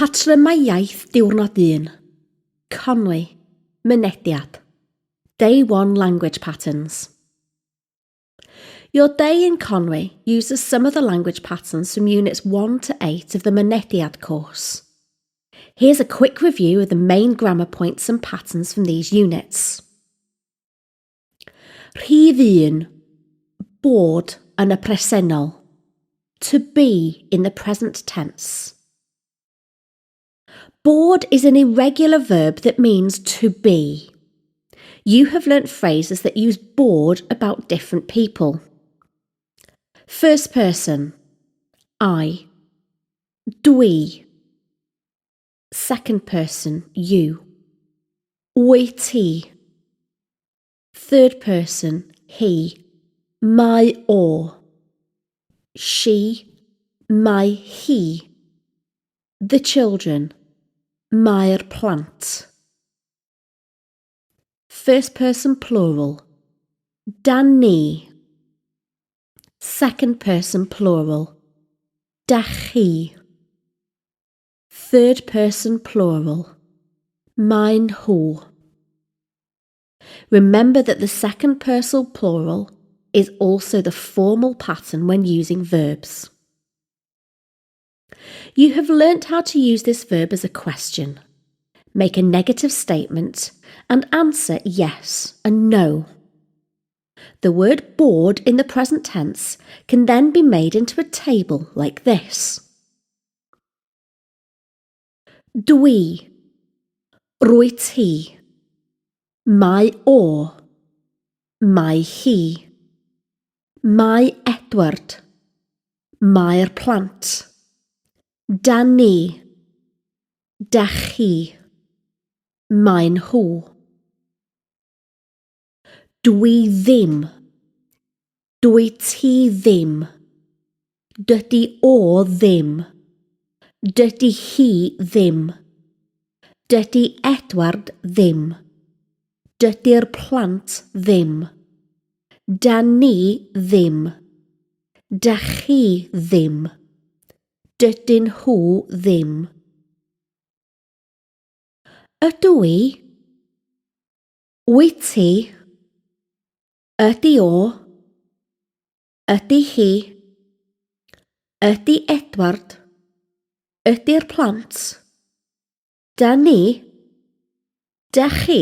Patrymau Iaith diwrnod 1. Conwy, mynediad. Day 1 language patterns. Your day in Conwy uses some of the language patterns from units 1 to 8 of the mynediad course. Here's a quick review of the main grammar points and patterns from these units. Rhif 1. Bod yn y presennol. To be in the present tense. Bod is an irregular verb that means to be. You have learnt phrases that use bod about different people. First person, I. Dwi. Second person, you. Wyt ti. Third person, he. Mae o. She. Mae hi. The children. Mae'r plant. First person plural. Dan ni. Second person plural. Dach chi. Third person plural. Mae'n nhw. Remember that the second person plural is also the formal pattern when using verbs. You have learnt how to use this verb as a question. Make a negative statement and answer yes and no. The word bod in the present tense can then be made into a table like this. Dwi. Rwyt ti. Mae o. Mae hi. Mae Edward. Mae'r plant. Dan ni. Dach chi. Mae'n nhw. Dwi ddim. Dwi ti ddim. Dydy o ddim. Dydy hi ddim. Dydy Edward ddim. Dydy'r plant ddim. Dan ni ddim. Dach chi ddim. Dydyn nhw ddim. Ydw i? Wyt ti? Ydy o? Ydy hi? Ydy Edward? Ydy'r plant? Dan ni? Dach chi?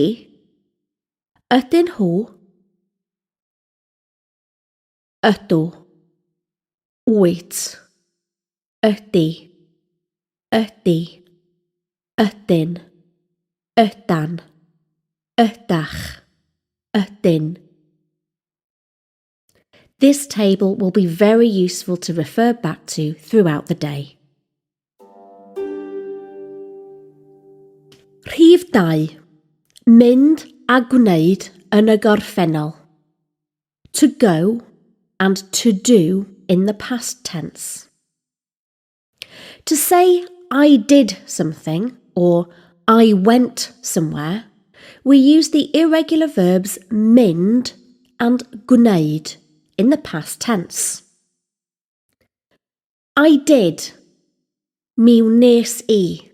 Ydyn nhw? Ydw. Wyt. Ydy. Ydy. Ydyn. Ydan. Ydach. Ydyn. This table will be very useful to refer back to throughout the day. Rhif 2. Mynd a gwneud yn y gorffennol. To go and to do in the past tense. To say I did something or I went somewhere, we use the irregular verbs mynd and gwneud in the past tense. I did. Mi wnes I.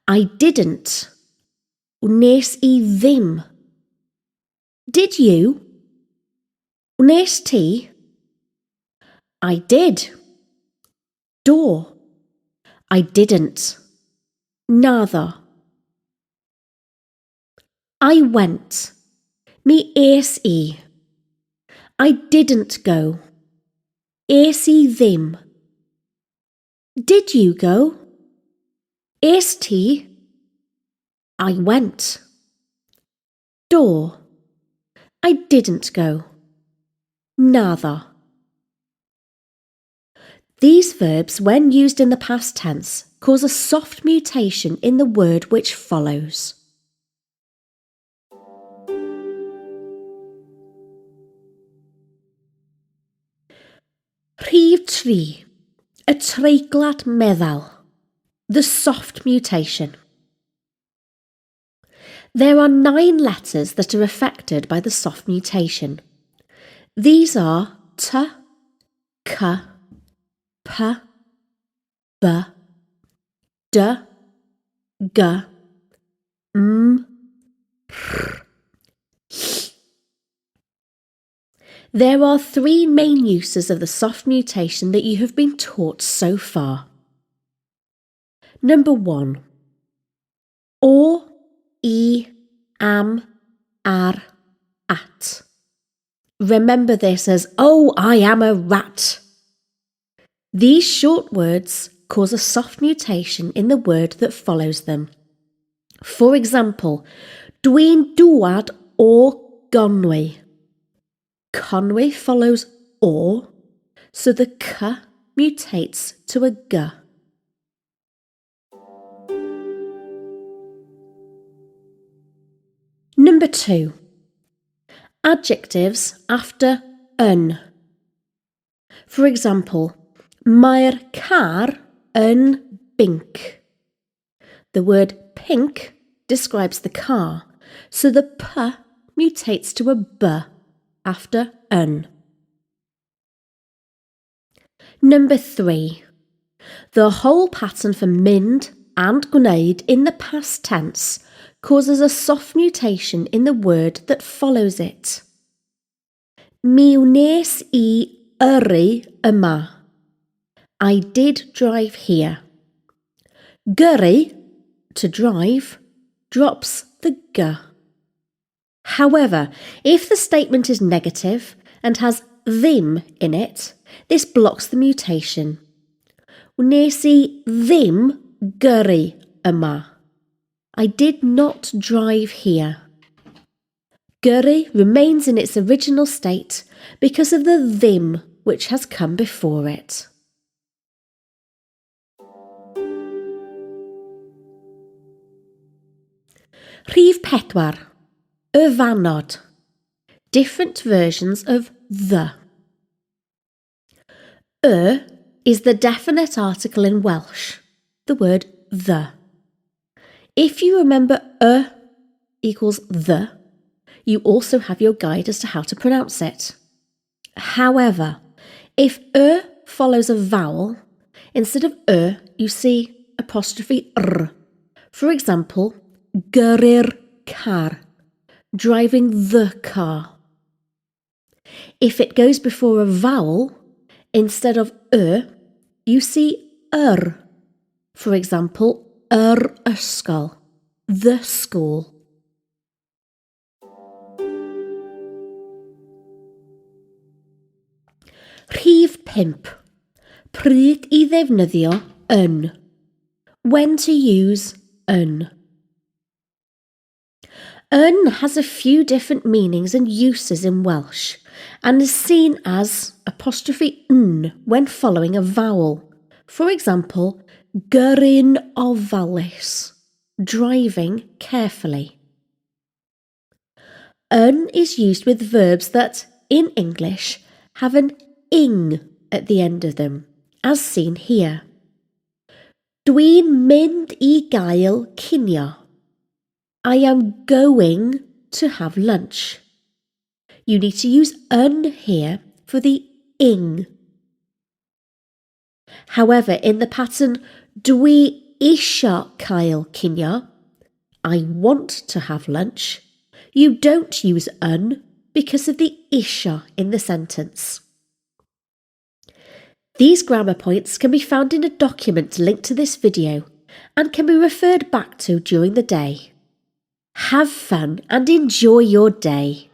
I didn't. Wnes I ddim. Did you? Wnes ti? I did. Do. I didn't. Naddo. I went. Mi es I. I didn't go. Es I ddim. Did you go? Es ti? I went. Do. I didn't go. Naddo. These verbs, when used in the past tense, cause a soft mutation in the word which follows. Rhif 3. Y treiglad meddal. The soft mutation. There are 9 letters that are affected by the soft mutation. These are t, k, p, b, d, g, m, r. There are three main uses of the soft mutation that you have been taught so far. Number 1. O, I, am, ar, at. Remember this as, oh, I am a rat. These short words cause a soft mutation in the word that follows them. For example, dwi'n dŵad o Gonwy. Conwy follows o, so the k mutates to a g. Number 2. Adjectives after yn. For example, mae'r car yn binc. The word pink describes the car, so the p mutates to a b after yn. Number 3. The whole pattern for mynd and gwneud in the past tense causes a soft mutation in the word that follows it. Mi wnes I yrru yma. I did drive here. Gyrru, to drive, drops the g. However, if the statement is negative and has ddim in it, this blocks the mutation. Wnes I ddim gyrru yma. I did not drive here. Gyrru remains in its original state because of the ddim which has come before it. Rhif 4. Y fanod. Different versions of the. Y is the definite article in Welsh, the word the. If you remember equals the, you also have your guide as to how to pronounce it. However, if follows a vowel, instead of you see apostrophe r. For example, gyrru'r car, driving the car. If it goes before a vowel, instead of you see For example, yr ysgol, the school. Rhif 5. Pryd I ddefnyddio yn. When to use yn. Yn has a few different meanings and uses in Welsh and is seen as apostrophe n when following a vowel. For example, gyrru'n ofalus, driving carefully. Yn is used with verbs that, in English, have an ing at the end of them, as seen here. Dwi'n mynd I gael cinio. I am going to have lunch. You need to use yn here for the ing. However, in the pattern dwi isio cael cinio, I want to have lunch, you don't use yn because of the isio in the sentence. These grammar points can be found in a document linked to this video and can be referred back to during the day. Have fun and enjoy your day.